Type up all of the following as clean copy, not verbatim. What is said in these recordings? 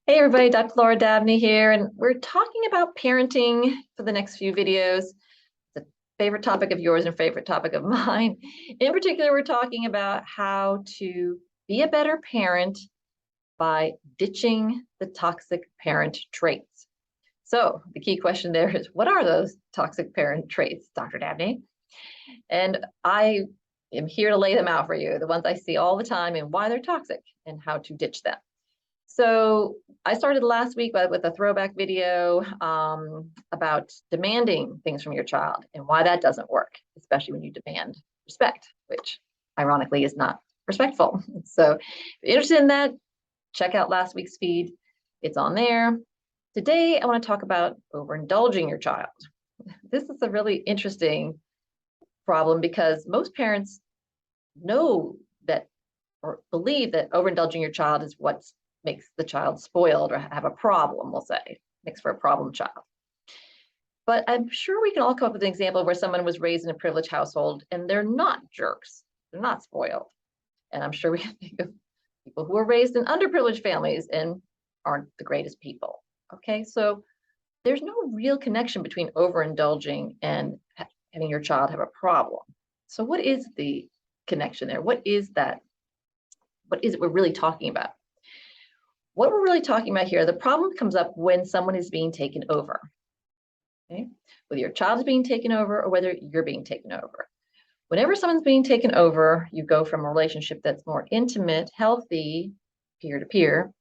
Hey everybody, Dr. Laura Dabney here, and we're talking about parenting for the next few videos. It's a favorite topic of yours and favorite topic of mine. In particular, we're talking about how to be a better parent by ditching the toxic parent traits. So the key question there is, what are those toxic parent traits, Dr. Dabney? And I am here to lay them out for you, the ones I see all the time and why they're toxic and how to ditch them. So I started last week with a throwback video about demanding things from your child and why that doesn't work, especially when you demand respect, which ironically is not respectful. So if you're interested in that, check out last week's feed. It's on there. Today, I want to talk about overindulging your child. This is a really interesting problem because most parents know that or believe that overindulging your child is what makes the child spoiled or have a problem, we'll say, makes for a problem child. But I'm sure we can all come up with an example where someone was raised in a privileged household and they're not jerks, they're not spoiled. And I'm sure we can think of people who are raised in underprivileged families and aren't the greatest people. Okay, so there's no real connection between overindulging and having your child have a problem. So what is the connection there? What is that? What is it we're really talking about? What we're really talking about here, the problem comes up when someone is being taken over. Okay? Whether your child is being taken over or whether you're being taken over. Whenever someone's being taken over, you go from a relationship that's more intimate, healthy, peer-to-peer,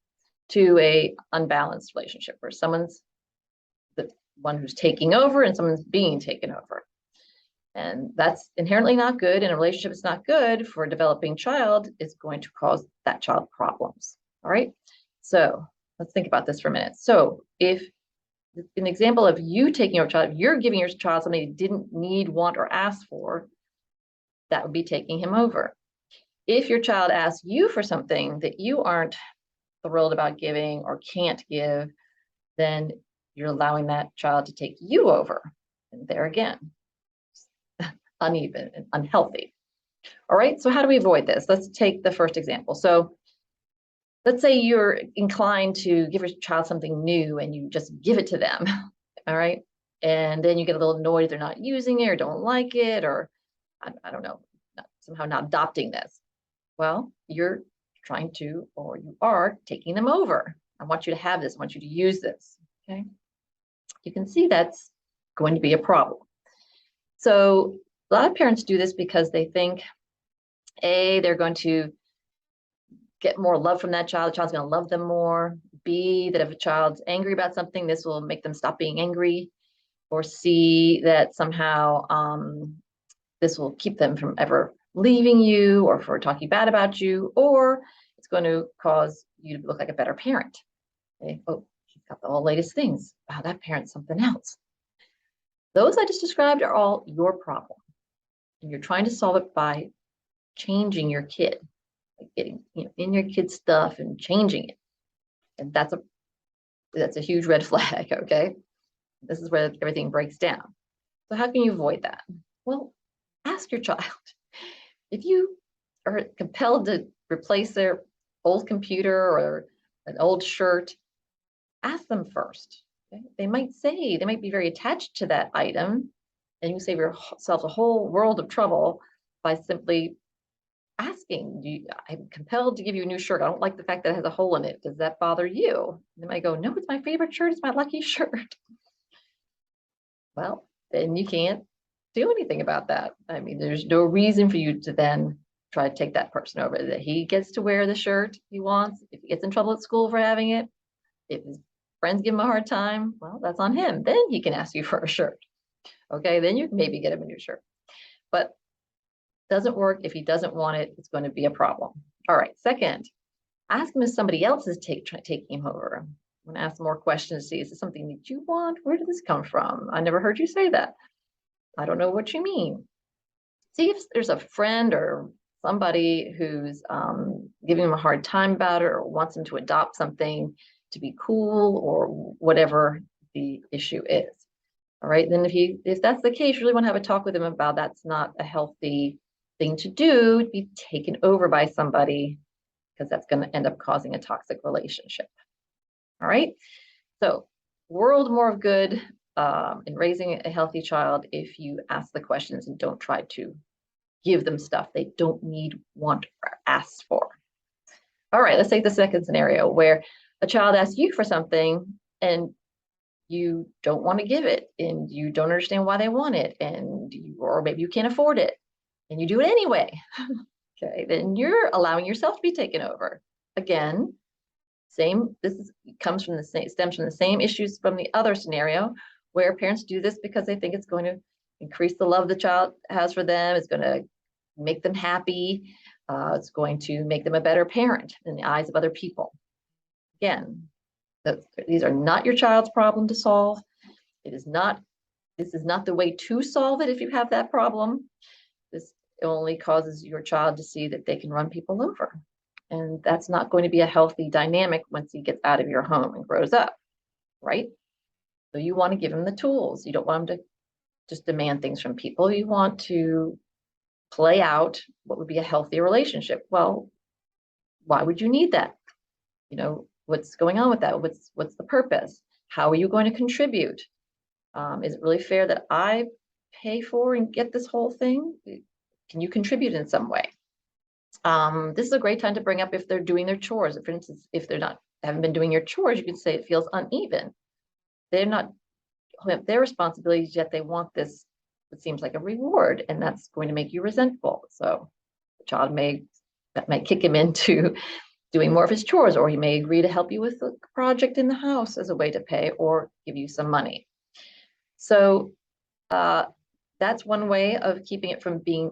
to a unbalanced relationship where someone's the one who's taking over and someone's being taken over. And that's inherently not good. And a relationship is not good for a developing child. It's going to cause that child problems. All right. So let's think about this for a minute. So if an example of you taking over a child, if you're giving your child something he didn't need, want, or ask for, that would be taking him over. If your child asks you for something that you aren't thrilled about giving or can't give, then you're allowing that child to take you over. And there again, uneven and unhealthy. All right, so how do we avoid this? Let's take the first example. So let's say you're inclined to give your child something new and you just give it to them, all right? And then you get a little annoyed if they're not using it or don't like it, or I don't know, somehow not adopting this. Well, you're trying to, or you are taking them over. I want you to have this, I want you to use this, okay? You can see that's going to be a problem. So a lot of parents do this because they think, A, they're going to get more love from that child. The child's going to love them more. B, that if a child's angry about something, this will make them stop being angry. Or C, that somehow this will keep them from ever leaving you or for talking bad about you, or it's going to cause you to look like a better parent. Okay? Oh, she's got all the latest things. Wow, that parent's something else. Those I just described are all your problem. And you're trying to solve it by changing your kid. Like getting in your kid's stuff and changing it, and that's a huge red flag. Okay, this is where everything breaks down. So how can you avoid that? Well, ask your child if you are compelled to replace their old computer or an old shirt. Ask them first. Okay? They might be very attached to that item, and you save yourself a whole world of trouble by simply asking, I'm compelled to give you a new shirt. I don't like the fact that it has a hole in it. Does that bother you? And they might go, no, it's my favorite shirt. It's my lucky shirt. Well, then you can't do anything about that. I mean, there's no reason for you to then try to take that person over. That he gets to wear the shirt he wants. If he gets in trouble at school for having it, if his friends give him a hard time, well, that's on him. Then he can ask you for a shirt. Okay, then you can maybe get him a new shirt. But doesn't work. If he doesn't want it, it's going to be a problem. All right. Second, ask him if somebody else is taking him over. I'm going to ask more questions to see, is this something that you want? Where did this come from? I never heard you say that. I don't know what you mean. See if there's a friend or somebody who's giving him a hard time about it or wants him to adopt something to be cool or whatever the issue is. All right. Then if that's the case, you really want to have a talk with him about that's not a healthy thing to do, to be taken over by somebody, because that's going to end up causing a toxic relationship. All right. So, world more of good in raising a healthy child if you ask the questions and don't try to give them stuff they don't need, want, or ask for. All right, let's take the second scenario where a child asks you for something and you don't want to give it and you don't understand why they want it and or maybe you can't afford it and you do it anyway. Okay, then you're allowing yourself to be taken over. Again, comes from the same, stems from the same issues from the other scenario where parents do this because they think it's going to increase the love the child has for them. It's going to make them happy. It's going to make them a better parent in the eyes of other people. Again, these are not your child's problem to solve. This is not the way to solve it if you have that problem. This only causes your child to see that they can run people over. And that's not going to be a healthy dynamic once he gets out of your home and grows up, right? So you want to give him the tools. You don't want him to just demand things from people. You want to play out what would be a healthy relationship. Well, why would you need that? What's going on with that? What's the purpose? How are you going to contribute? Is it really fair that I pay for and get this whole thing? Can you contribute in some way? This is a great time to bring up if they're doing their chores. For instance, if haven't been doing your chores, you can say it feels uneven. They're not their responsibilities yet. They want this, it seems like a reward, and that's going to make you resentful. So the child might kick him into doing more of his chores, or he may agree to help you with a project in the house as a way to pay or give you some money. So that's one way of keeping it from being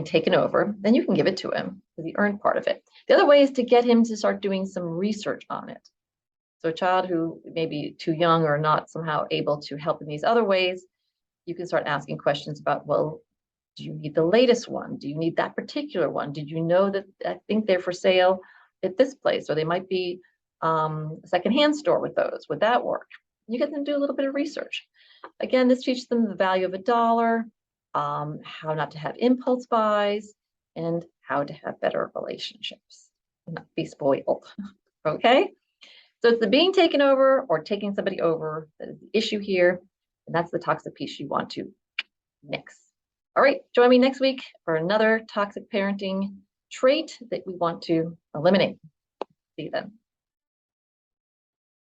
taken over. Then you can give it to him because he earned part of it. The other way is to get him to start doing some research on it. So a child who may be too young or not somehow able to help in these other ways, you can start asking questions about, well, do you need the latest one? Do you need that particular one? Did you know that I think they're for sale at this place? Or they might be a secondhand store with those. Would that work? You get them to do a little bit of research. Again, this teaches them the value of $1, how not to have impulse buys, and how to have better relationships and not be spoiled. Okay? So it's the being taken over or taking somebody over that is the issue here. And that's the toxic piece you want to mix. All right, join me next week for another toxic parenting trait that we want to eliminate. See you then.